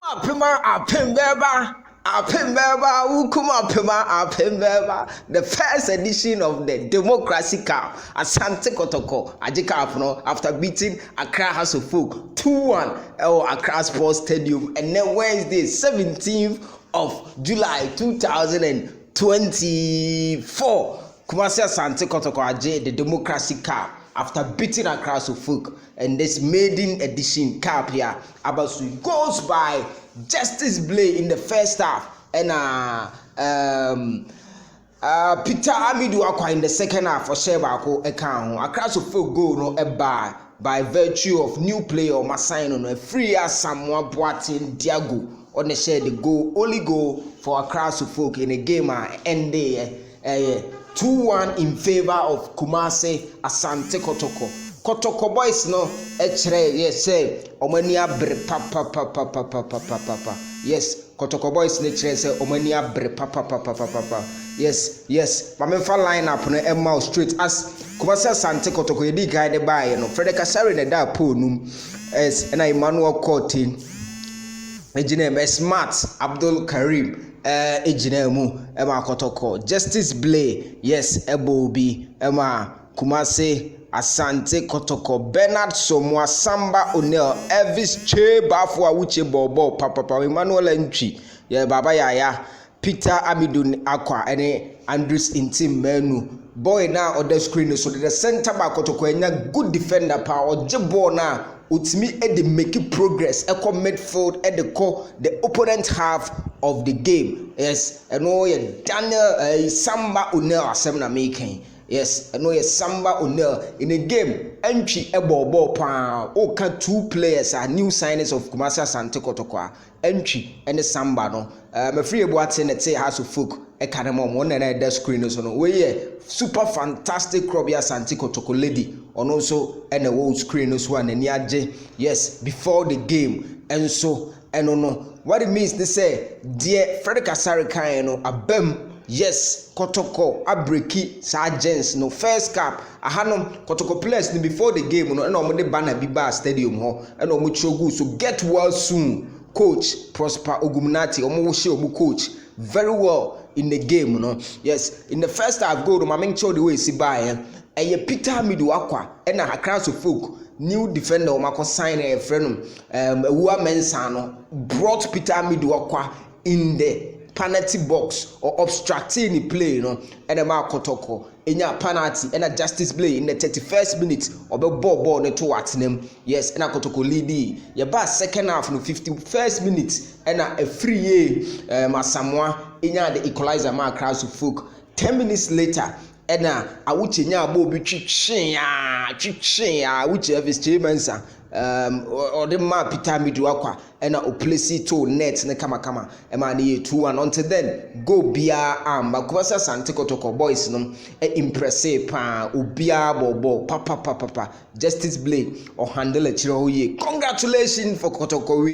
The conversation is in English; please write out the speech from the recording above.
The first edition of the Democracy Cup at Asante Kotoko Ajika no after beating Accra House of Folk 2-1 at Accra Sports Stadium, and then Wednesday 17th of July 2024 Kumasi Asante Kotoko Aje the Democracy Cup after beating Accra House of Folk, and this maiden edition cup here Abasu goes by Justice Blay in the first half, and Peter Amidu Akwa in the second half for Shebako Ekan. Accra House of Folk goal no by virtue of new player Masaino on a free as Samoa Boatin Diago on the share the goal, only goal for Accra House of Folk in a game end day 2-1 in favor of Kumasi Asante Kotoko. Kotoko boys no yes say omani abre papa. Yes, Kotoko boys ne chere say omani abre papa. Yes. Mamemfa line up no Emma straight as Kumasi Asante Kotoko yedi guide by no Frederick Asare ne da po num as na Emmanuel Cortin ejine Smart Abdul Karim ejina mu ema Kotoko Justice Blay yes ebobi ema Kumasi Asante Kotoko Bernard Somwa Samba Onel Elvis Che Bafo Awuche Bobo Papa Emmanuel Entry ye baba yaya Peter Amidun Akwa ene Andrews Intim Menu boy now on the screen, so the center back Kotoko enya good defender pa oje ball na utimi e dey make progress e come midfield e dey call the opponent half of the game. Yes, eno ye Daniel Samba Onel asem na making. Yes, I know a Samba Onel in a game entry ball pa o can two players are new signings of Kumasi Asante Kotoko entry and the Samba no me free about in the House of Folk e can mom one and the screen so no we super fantastic Krobia Asante Kotoko lady on also and the whole screen is one and yes before the game, and so and no what it means they say dear Frederick Asare kan no abem. Yes, Kotoko abreki sergeants no first cap ahanom Kotoko players ni before the game no na omo de banner bi ba stadium ho na omo chogu so get well soon coach Prosper Ogumnati omo wo share omo coach very well in the game no. Yes, in the first half goal ma mencho the way si buy Peter Amidu Akwa na Accra House of Folk new defender o mako sign e friend Ewua Mensa no brought Peter Amidu Akwa in the penalty box or obstructing the play, you know, and a Kotoko in your penalty and a Justice Blay in the 31st minute of a ball towards them. Yes, and a Kotoko lead. Your best second half no 51st minute and a free Masamoa in the equalizer mark Accra House of Folk. 10 minutes later, and awuche nya bo bi twitwe awuche Elvis Chimensa or the man Peter Amidu Akwa and o place to net ne kama e ma ne 2-1 until then go bia but Kumasi Asante Kotoko boys no impressive pa obia bobo papa Justice Blay or handle a chiro ye. Congratulations for Kotoko.